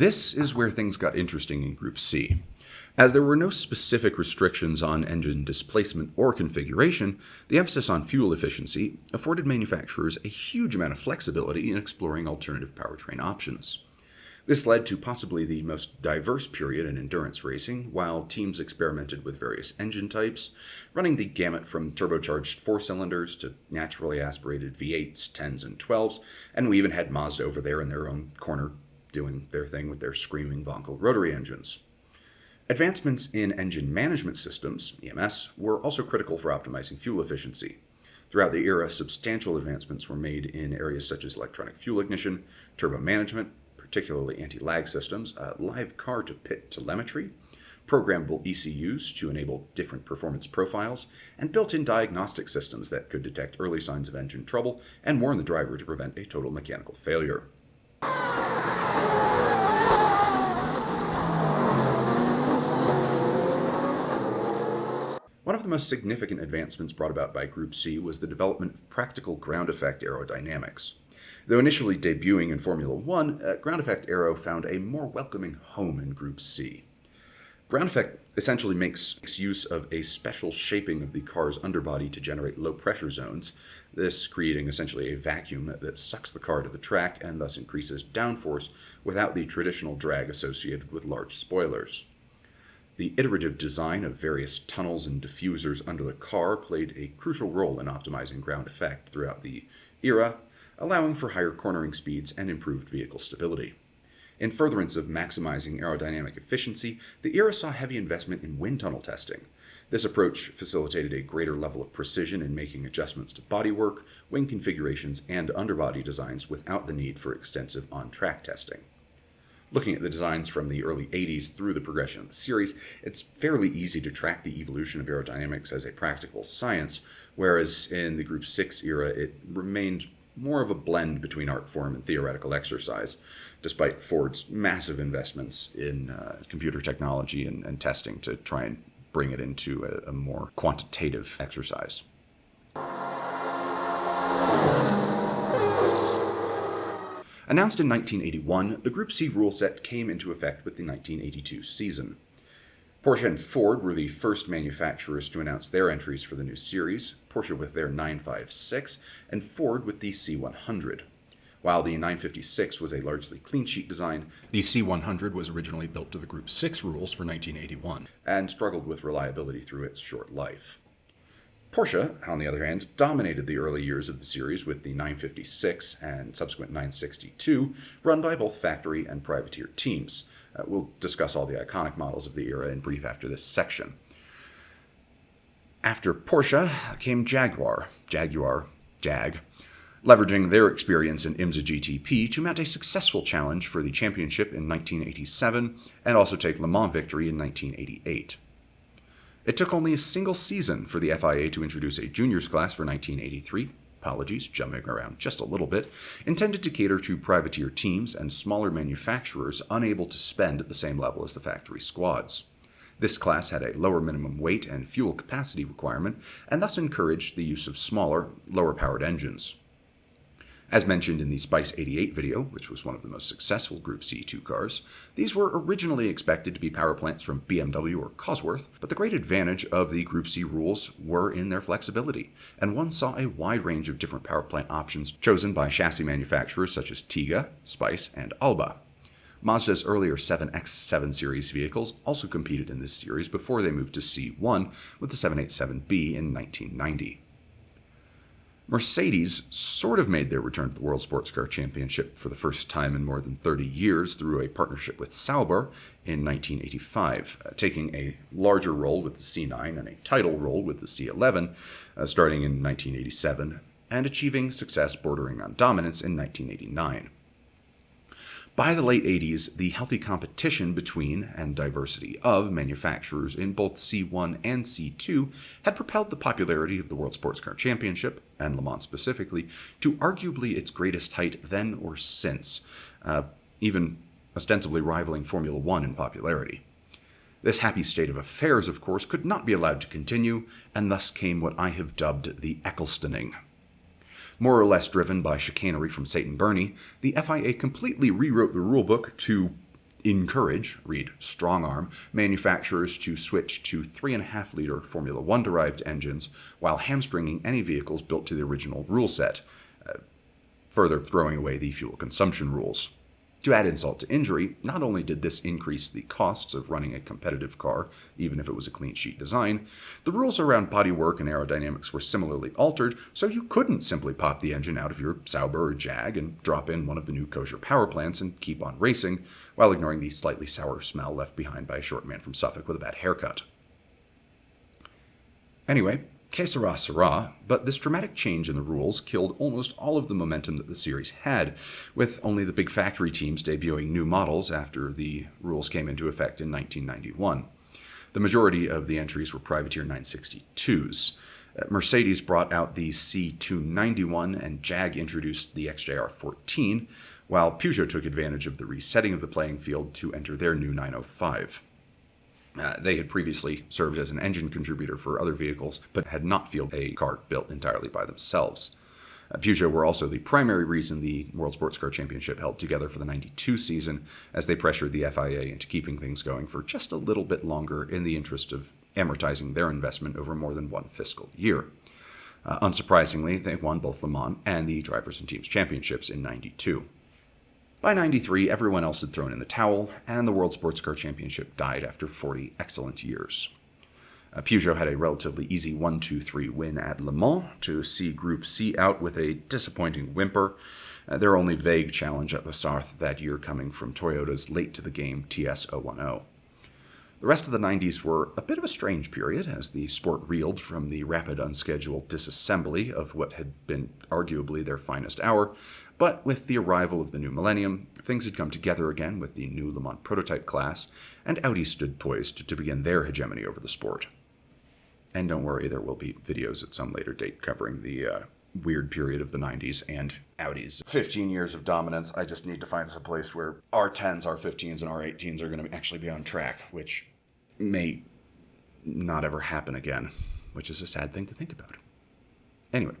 This is where things got interesting in Group C. As there were no specific restrictions on engine displacement or configuration, the emphasis on fuel efficiency afforded manufacturers a huge amount of flexibility in exploring alternative powertrain options. This led to possibly the most diverse period in endurance racing, while teams experimented with various engine types, running the gamut from turbocharged 4-cylinders to naturally aspirated V8s, 10s, and 12s, and we even had Mazda over there in their own corner doing their thing with their screaming Vonkel rotary engines. Advancements in engine management systems, EMS, were also critical for optimizing fuel efficiency. Throughout the era, substantial advancements were made in areas such as electronic fuel ignition, turbo management, particularly anti-lag systems, live car-to-pit telemetry, programmable ECUs to enable different performance profiles, and built-in diagnostic systems that could detect early signs of engine trouble and warn the driver to prevent a total mechanical failure. One of the most significant advancements brought about by Group C was the development of practical ground effect aerodynamics. Though initially debuting in Formula One, ground effect aero found a more welcoming home in Group C. Ground effect essentially makes use of a special shaping of the car's underbody to generate low pressure zones, this creating essentially a vacuum that sucks the car to the track and thus increases downforce without the traditional drag associated with large spoilers. The iterative design of various tunnels and diffusers under the car played a crucial role in optimizing ground effect throughout the era, allowing for higher cornering speeds and improved vehicle stability. In furtherance of maximizing aerodynamic efficiency, the era saw heavy investment in wind tunnel testing. This approach facilitated a greater level of precision in making adjustments to bodywork, wing configurations, and underbody designs without the need for extensive on-track testing. Looking at the designs from the early 80s through the progression of the series, it's fairly easy to track the evolution of aerodynamics as a practical science, whereas in the Group 6 era it remained more of a blend between art form and theoretical exercise, despite Ford's massive investments in computer technology and testing to try and bring it into a more quantitative exercise. Announced in 1981, the Group C rule set came into effect with the 1982 season. Porsche and Ford were the first manufacturers to announce their entries for the new series, Porsche with their 956 and Ford with the C100. While the 956 was a largely clean sheet design, the C100 was originally built to the Group 6 rules for 1981 and struggled with reliability through its short life. Porsche, on the other hand, dominated the early years of the series with the 956 and subsequent 962, run by both factory and privateer teams. We'll discuss all the iconic models of the era in brief after this section. After Porsche came Jaguar, Jag, leveraging their experience in IMSA GTP to mount a successful challenge for the championship in 1987 and also take Le Mans victory in 1988. It took only a single season for the FIA to introduce a juniors class for 1983, apologies, jumping around just a little bit, intended to cater to privateer teams and smaller manufacturers unable to spend at the same level as the factory squads. This class had a lower minimum weight and fuel capacity requirement, and thus encouraged the use of smaller, lower-powered engines. As mentioned in the Spice 88 video, which was one of the most successful Group C2 cars, these were originally expected to be power plants from BMW or Cosworth, but the great advantage of the Group C rules were in their flexibility, and one saw a wide range of different power plant options chosen by chassis manufacturers such as Tiga, Spice, and Alba. Mazda's earlier 7X7 series vehicles also competed in this series before they moved to C1 with the 787B in 1990. Mercedes sort of made their return to the World Sports Car Championship for the first time in more than 30 years through a partnership with Sauber in 1985, taking a larger role with the C9 and a title role with the C11 starting in 1987, and achieving success bordering on dominance in 1989. By the late 80s, the healthy competition between and diversity of manufacturers in both C1 and C2 had propelled the popularity of the World Sports Car Championship, and Le Mans specifically, to arguably its greatest height then or since, even ostensibly rivaling Formula One in popularity. This happy state of affairs, of course, could not be allowed to continue, and thus came what I have dubbed the Ecclestoning. More or less driven by chicanery from Satan Burney, the FIA completely rewrote the rulebook to encourage, read strong arm, manufacturers to switch to 3.5-liter Formula One-derived engines while hamstringing any vehicles built to the original rule set, further throwing away the fuel consumption rules. To add insult to injury, not only did this increase the costs of running a competitive car, even if it was a clean sheet design, the rules around bodywork and aerodynamics were similarly altered, so you couldn't simply pop the engine out of your Sauber or Jag and drop in one of the new kosher power plants and keep on racing, while ignoring the slightly sour smell left behind by a short man from Suffolk with a bad haircut. Anyway, que sera sera, but this dramatic change in the rules killed almost all of the momentum that the series had, with only the big factory teams debuting new models after the rules came into effect in 1991. The majority of the entries were privateer 962s. Mercedes brought out the C291 and Jag introduced the XJR14, while Peugeot took advantage of the resetting of the playing field to enter their new 905. They had previously served as an engine contributor for other vehicles, but had not fielded a car built entirely by themselves. Peugeot were also the primary reason the World Sports Car Championship held together for the 92 season, as they pressured the FIA into keeping things going for just a little bit longer in the interest of amortizing their investment over more than one fiscal year. Unsurprisingly, they won both Le Mans and the Drivers' and Teams Championships in 92. By 93, everyone else had thrown in the towel, and the World Sports Car Championship died after 40 excellent years. Peugeot had a relatively easy 1-2-3 win at Le Mans to see Group C out with a disappointing whimper, their only vague challenge at Le Sarthe that year coming from Toyota's late-to-the-game TS010. The rest of the 90s were a bit of a strange period, as the sport reeled from the rapid, unscheduled disassembly of what had been arguably their finest hour, but with the arrival of the new millennium, things had come together again with the new Le Mans prototype class, and Audi stood poised to begin their hegemony over the sport. And don't worry, there will be videos at some later date covering the weird period of the 90s and Audi's 15 years of dominance. I just need to find some place where R10s, R15s, and R18s are going to actually be on track, which may not ever happen again, which is a sad thing to think about. Anyway,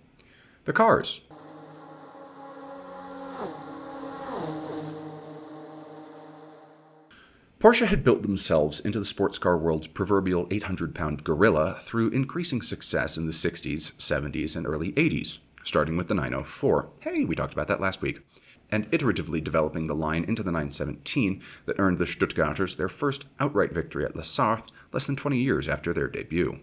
the cars. Porsche had built themselves into the sports car world's proverbial 800-pound gorilla through increasing success in the 60s, 70s, and early 80s, starting with the 904. Hey, we talked about that last week. And iteratively developing the line into the 917 that earned the Stuttgarters their first outright victory at Le Sarthe less than 20 years after their debut.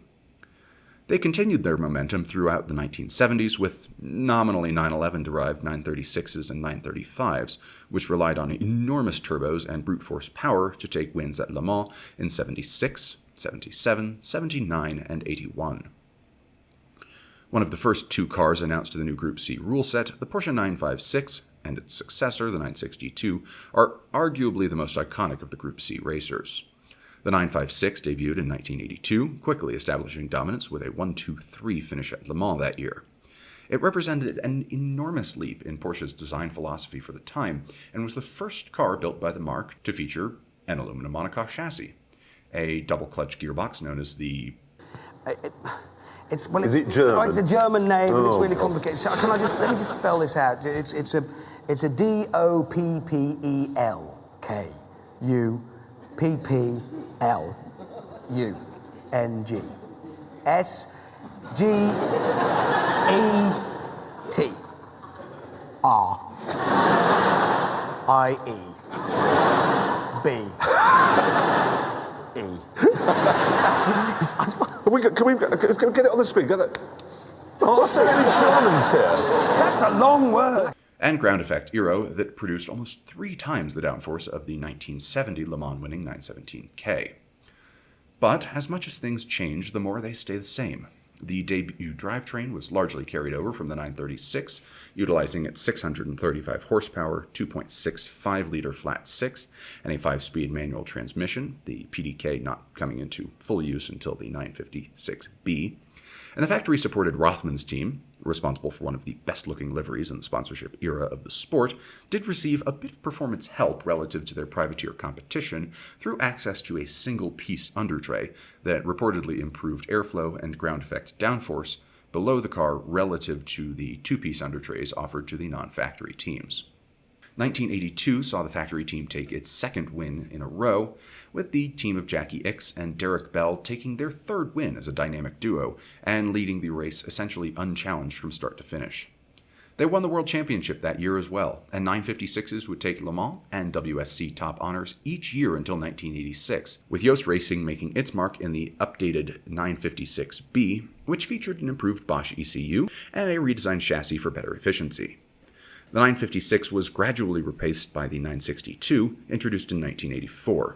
They continued their momentum throughout the 1970s with nominally 911-derived 936s and 935s, which relied on enormous turbos and brute force power to take wins at Le Mans in 76, 77, 79, and 81. One of the first two cars announced to the new Group C rule set, the Porsche 956, and its successor, the 962, are arguably the most iconic of the Group C racers. The 956 debuted in 1982, quickly establishing dominance with a 1-2-3 finish at Le Mans that year. It represented an enormous leap in Porsche's design philosophy for the time, and was the first car built by the marque to feature an aluminum monocoque chassis, a double-clutch gearbox known as the... Is it German? Oh, it's a German name, and it's really complicated. So let me just spell this out. It's a DOPPELKUPPLUNG. SGETRIE. That's what it is. Can we get it on the screen? Get it. What's there any Germans here? That's a long word. And ground effect Aero that produced almost 3 times the downforce of the 1970 Le Mans winning 917K. But as much as things change, the more they stay the same. The debut drivetrain was largely carried over from the 936, utilizing its 635 horsepower, 2.65-liter flat 6, and a 5-speed manual transmission, the PDK not coming into full use until the 956B. And the factory-supported Rothmans team, responsible for one of the best-looking liveries in the sponsorship era of the sport, did receive a bit of performance help relative to their privateer competition through access to a single-piece undertray that reportedly improved airflow and ground effect downforce below the car relative to the 2-piece undertrays offered to the non-factory teams. 1982 saw the factory team take its second win in a row, with the team of Jackie Ickx and Derek Bell taking their third win as a dynamic duo and leading the race essentially unchallenged from start to finish. They won the World Championship that year as well, and 956s would take Le Mans and WSC top honors each year until 1986, with Yost Racing making its mark in the updated 956B, which featured an improved Bosch ECU and a redesigned chassis for better efficiency. The 956 was gradually replaced by the 962, introduced in 1984.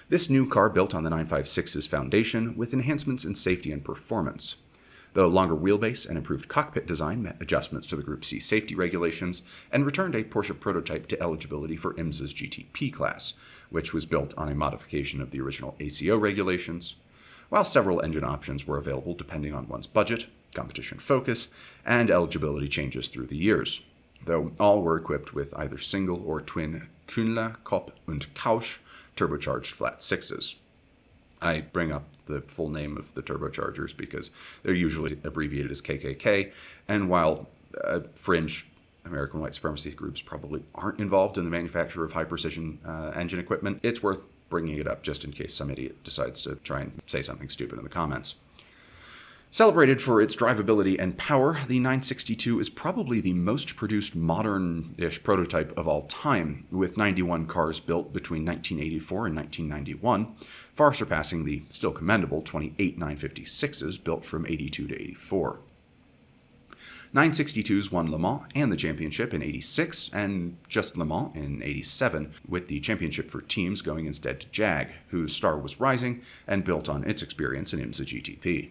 This new car built on the 956's foundation with enhancements in safety and performance. The longer wheelbase and improved cockpit design met adjustments to the Group C safety regulations and returned a Porsche prototype to eligibility for IMSA's GTP class, which was built on a modification of the original ACO regulations, while several engine options were available depending on one's budget, competition focus, and eligibility changes through the years, though all were equipped with either single or twin Kühnle, Kopp und Kausch turbocharged flat sixes. I bring up the full name of the turbochargers because they're usually abbreviated as KKK, and while fringe American white supremacy groups probably aren't involved in the manufacture of high-precision engine equipment, it's worth bringing it up just in case some idiot decides to try and say something stupid in the comments. Celebrated for its drivability and power, the 962 is probably the most produced modern-ish prototype of all time, with 91 cars built between 1984 and 1991, far surpassing the still commendable 28 956s built from 82 to 84. 962s won Le Mans and the championship in 86, and just Le Mans in 87, with the championship for teams going instead to Jag, whose star was rising and built on its experience in IMSA GTP.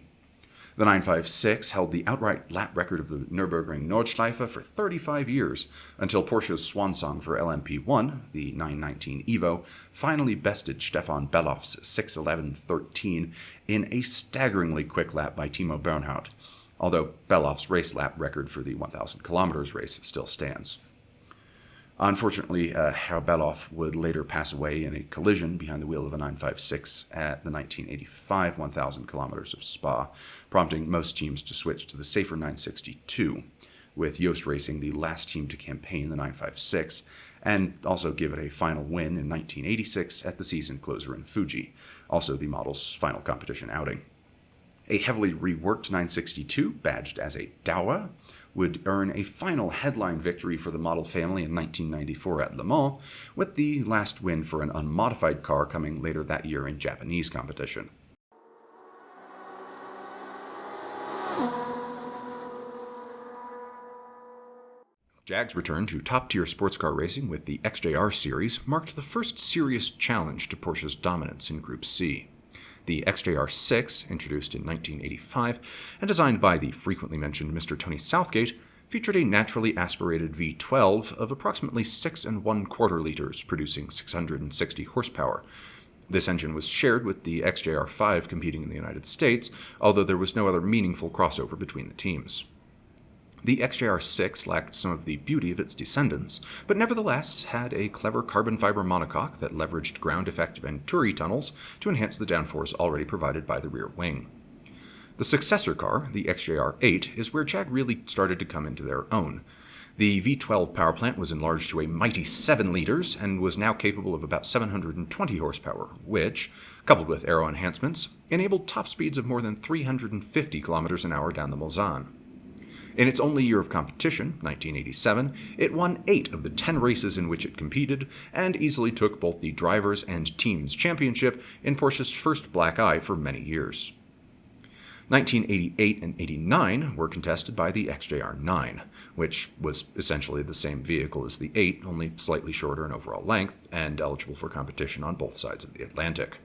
The 956 held the outright lap record of the Nürburgring Nordschleife for 35 years, until Porsche's swan song for LMP1, the 919 Evo, finally bested Stefan Belloff's 6:11.13 in a staggeringly quick lap by Timo Bernhardt, although Belloff's race lap record for the 1,000 kilometers race still stands. Unfortunately, Herr Belloff would later pass away in a collision behind the wheel of a 956 at the 1985 1,000 kilometers of Spa, prompting most teams to switch to the safer 962, with Yost Racing the last team to campaign the 956, and also give it a final win in 1986 at the season closer in Fuji, also the model's final competition outing. A heavily reworked 962, badged as a Dauer, would earn a final headline victory for the model family in 1994 at Le Mans, with the last win for an unmodified car coming later that year in Japanese competition. Jag's return to top-tier sports car racing with the XJR series marked the first serious challenge to Porsche's dominance in Group C. The XJR 6, introduced in 1985 and designed by the frequently mentioned Mr. Tony Southgate, featured a naturally aspirated V12 of approximately 6 1/4 liters, producing 660 horsepower. This engine was shared with the XJR 5 competing in the United States, although there was no other meaningful crossover between the teams. The XJR 6 lacked some of the beauty of its descendants, but nevertheless had a clever carbon fiber monocoque that leveraged ground effect Venturi tunnels to enhance the downforce already provided by the rear wing. The successor car, the XJR 8, is where Jag really started to come into their own. The V12 powerplant was enlarged to a mighty 7 liters and was now capable of about 720 horsepower, which, coupled with aero enhancements, enabled top speeds of more than 350 kilometers an hour down the Mulsanne. In its only year of competition, 1987, it won 8 of the 10 races in which it competed, and easily took both the Drivers' and Teams' Championship in Porsche's first black eye for many years. 1988 and 89 were contested by the XJR 9, which was essentially the same vehicle as the 8, only slightly shorter in overall length, and eligible for competition on both sides of the Atlantic.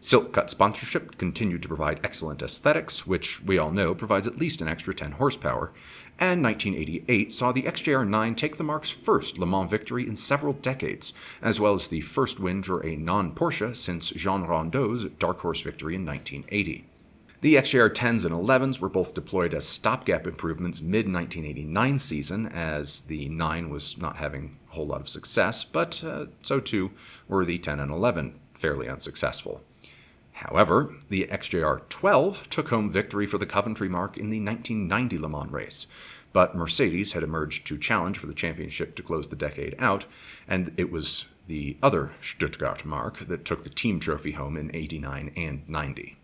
Silk Cut sponsorship continued to provide excellent aesthetics, which we all know provides at least an extra 10 horsepower, and 1988 saw the XJR 9 take the marque's first Le Mans victory in several decades, as well as the first win for a non-Porsche since Jean Rondeau's Dark Horse victory in 1980. The XJR 10s and 11s were both deployed as stopgap improvements mid-1989 season, as the 9 was not having a whole lot of success, but so too were the 10 and 11, fairly unsuccessful. However, the XJR 12 took home victory for the Coventry marque in the 1990 Le Mans race, but Mercedes had emerged to challenge for the championship to close the decade out, and it was the other Stuttgart marque that took the team trophy home in 89 and 90.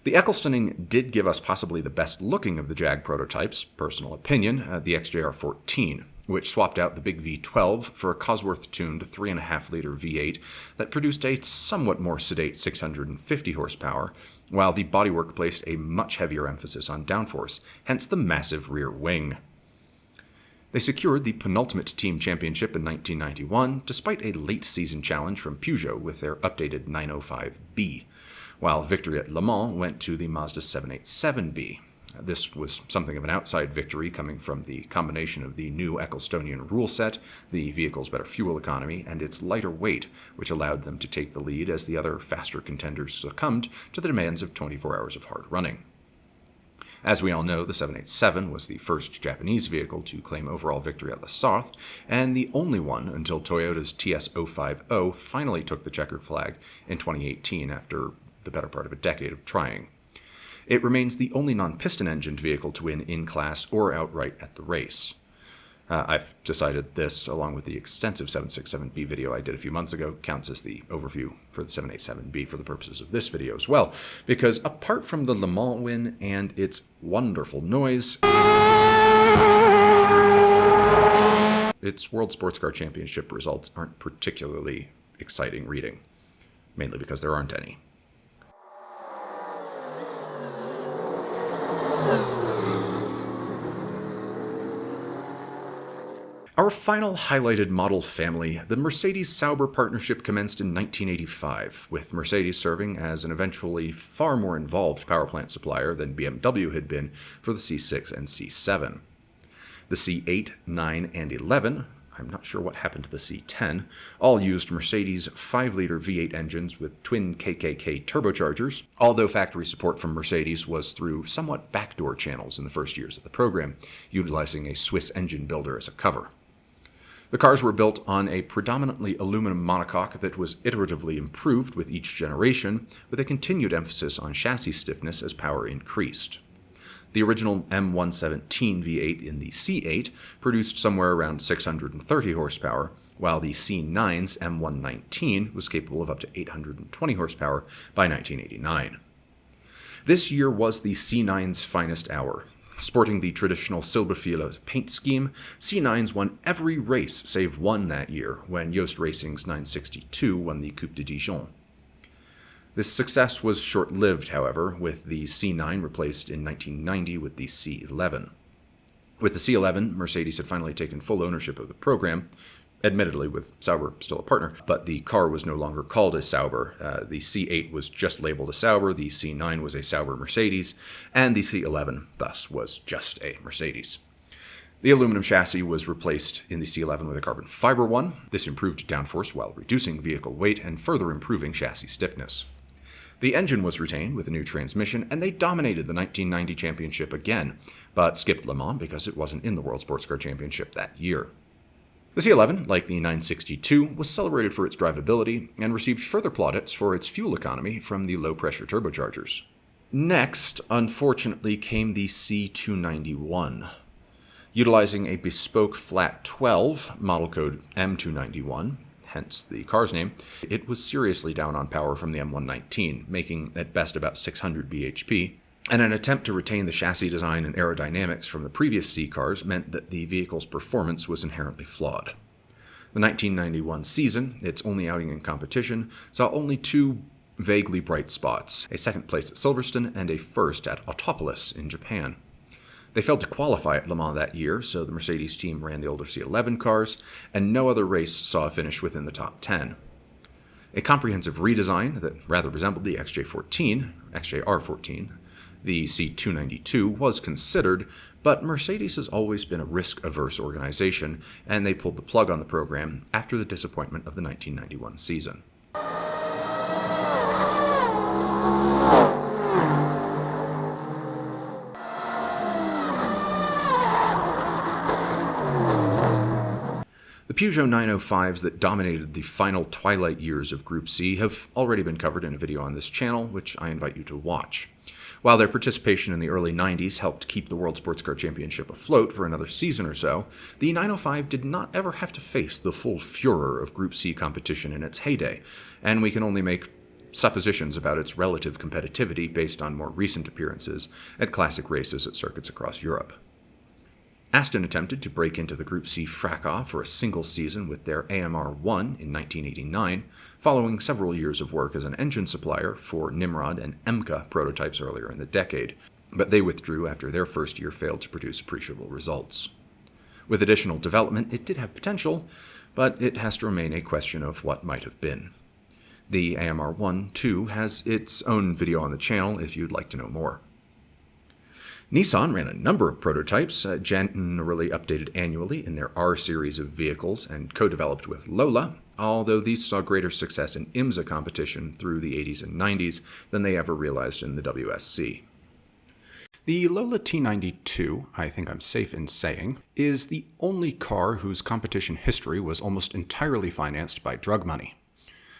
The Ecclestoning did give us possibly the best looking of the Jag prototypes, personal opinion, the XJR14, which swapped out the big V12 for a Cosworth-tuned 3.5-liter V8 that produced a somewhat more sedate 650 horsepower, while the bodywork placed a much heavier emphasis on downforce, hence the massive rear wing. They secured the penultimate team championship in 1991, despite a late-season challenge from Peugeot with their updated 905B, while victory at Le Mans went to the Mazda 787B. This was something of an outside victory coming from the combination of the new Ecclestonian rule set, the vehicle's better fuel economy, and its lighter weight, which allowed them to take the lead as the other faster contenders succumbed to the demands of 24 hours of hard running. As we all know, the 787 was the first Japanese vehicle to claim overall victory at La Sarthe, and the only one until Toyota's TS050 finally took the checkered flag in 2018 after the better part of a decade of trying. It remains the only non-piston-engined vehicle to win in-class or outright at the race. I've decided this, along with the extensive 767B video I did a few months ago, counts as the overview for the 787B for the purposes of this video as well, because apart from the Le Mans win and its wonderful noise, its World Sports Car Championship results aren't particularly exciting reading, mainly because there aren't any. Our final highlighted model family, the Mercedes-Sauber partnership, commenced in 1985, with Mercedes serving as an eventually far more involved powerplant supplier than BMW had been for the C6 and C7. The C8, 9, and 11, I'm not sure what happened to the C10, all used Mercedes 5-liter V8 engines with twin KKK turbochargers, although factory support from Mercedes was through somewhat backdoor channels in the first years of the program, utilizing a Swiss engine builder as a cover. The cars were built on a predominantly aluminum monocoque that was iteratively improved with each generation, with a continued emphasis on chassis stiffness as power increased. The original M117 V8 in the C8 produced somewhere around 630 horsepower, while the C9's M119 was capable of up to 820 horsepower by 1989. This year was the C9's finest hour. Sporting the traditional Silberfila paint scheme, C9s won every race save one that year, when Yost Racing's 962 won the Coupe de Dijon. This success was short-lived, however, with the C9 replaced in 1990 with the C11. With the C11, Mercedes had finally taken full ownership of the program, admittedly with Sauber still a partner, but the car was no longer called a Sauber. The C8 was just labeled a Sauber, the C9 was a Sauber-Mercedes, and the C11 thus was just a Mercedes. The aluminum chassis was replaced in the C11 with a carbon fiber one. This improved downforce while reducing vehicle weight and further improving chassis stiffness. The engine was retained with a new transmission, and they dominated the 1990 championship again, but skipped Le Mans because it wasn't in the World Sports Car Championship that year. The C11, like the 962, was celebrated for its drivability and received further plaudits for its fuel economy from the low-pressure turbochargers. Next, unfortunately, came the C291. Utilizing a bespoke flat 12, model code M291, hence the car's name, it was seriously down on power from the M119, making at best about 600 bhp, and an attempt to retain the chassis design and aerodynamics from the previous C cars meant that the vehicle's performance was inherently flawed. The 1991 season, its only outing in competition, saw only two vaguely bright spots, a second place at Silverstone and a first at Autopolis in Japan. They failed to qualify at Le Mans that year, so the Mercedes team ran the older C11 cars, and no other race saw a finish within the top 10. A comprehensive redesign that rather resembled the XJR14, the C292, was considered, but Mercedes has always been a risk-averse organization, and they pulled the plug on the program after the disappointment of the 1991 season. The The Peugeot 905s that dominated the final twilight years of Group C have already been covered in a video on this channel, which I invite you to watch. While their participation in the early 90s helped keep the World Sports Car Championship afloat for another season or so, the 905 did not ever have to face the full furor of Group C competition in its heyday, and we can only make suppositions about its relative competitivity based on more recent appearances at classic races at circuits across Europe. Aston attempted to break into the Group C fracas for a single season with their AMR-1 in 1989, following several years of work as an engine supplier for Nimrod and MK prototypes earlier in the decade, but they withdrew after their first year failed to produce appreciable results. With additional development, it did have potential, but it has to remain a question of what might have been. The AMR-1, too, has its own video on the channel if you'd like to know more. Nissan ran a number of prototypes, generally updated annually in their R series of vehicles and co-developed with Lola, although these saw greater success in IMSA competition through the 80s and 90s than they ever realized in the WSC. The Lola T92, I think I'm safe in saying, is the only car whose competition history was almost entirely financed by drug money.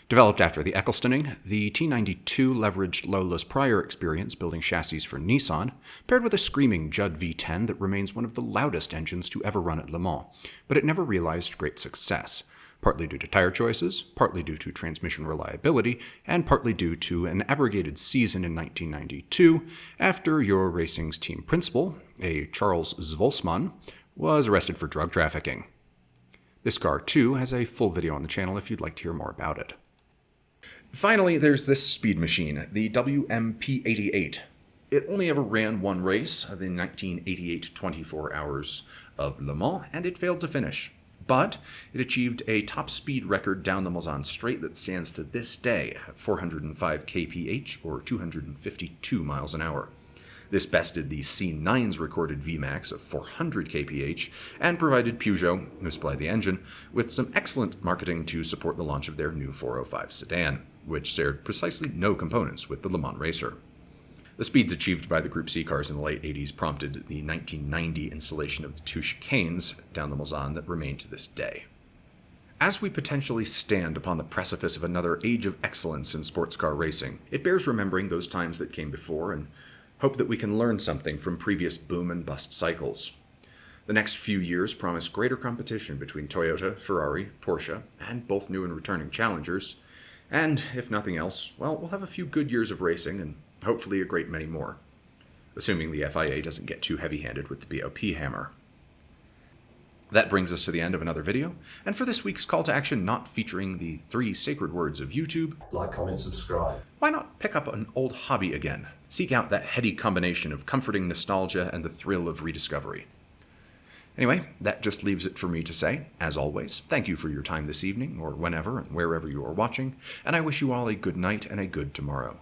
Developed after the Ecclestoning, the T92 leveraged Lola's prior experience building chassis for Nissan, paired with a screaming Judd V10 that remains one of the loudest engines to ever run at Le Mans, but it never realized great success, partly due to tire choices, partly due to transmission reliability, and partly due to an abrogated season in 1992 after Euro Racing's team principal, a Charles Zvolsman, was arrested for drug trafficking. This car, too, has a full video on the channel if you'd like to hear more about it. Finally, there's this speed machine, the WMP88. It only ever ran one race, the 1988 24 Hours of Le Mans, and it failed to finish. But it achieved a top speed record down the Mulsanne Straight that stands to this day at 405 kph, or 252 miles an hour. This bested the C9's recorded Vmax of 400 kph and provided Peugeot, who supplied the engine, with some excellent marketing to support the launch of their new 405 sedan, which shared precisely no components with the Le Mans Racer. The speeds achieved by the Group C cars in the late 80s prompted the 1990 installation of the two chicanes down the Mulsanne that remain to this day. As we potentially stand upon the precipice of another age of excellence in sports car racing, it bears remembering those times that came before and hope that we can learn something from previous boom and bust cycles. The next few years promise greater competition between Toyota, Ferrari, Porsche, and both new and returning challengers, and, if nothing else, well, we'll have a few good years of racing and hopefully a great many more, assuming the FIA doesn't get too heavy-handed with the BOP hammer. That brings us to the end of another video, and for this week's call to action not featuring the 3 sacred words of YouTube, like, comment, subscribe. Why not pick up an old hobby again? Seek out that heady combination of comforting nostalgia and the thrill of rediscovery. Anyway, that just leaves it for me to say, as always, thank you for your time this evening, or whenever and wherever you are watching, and I wish you all a good night and a good tomorrow.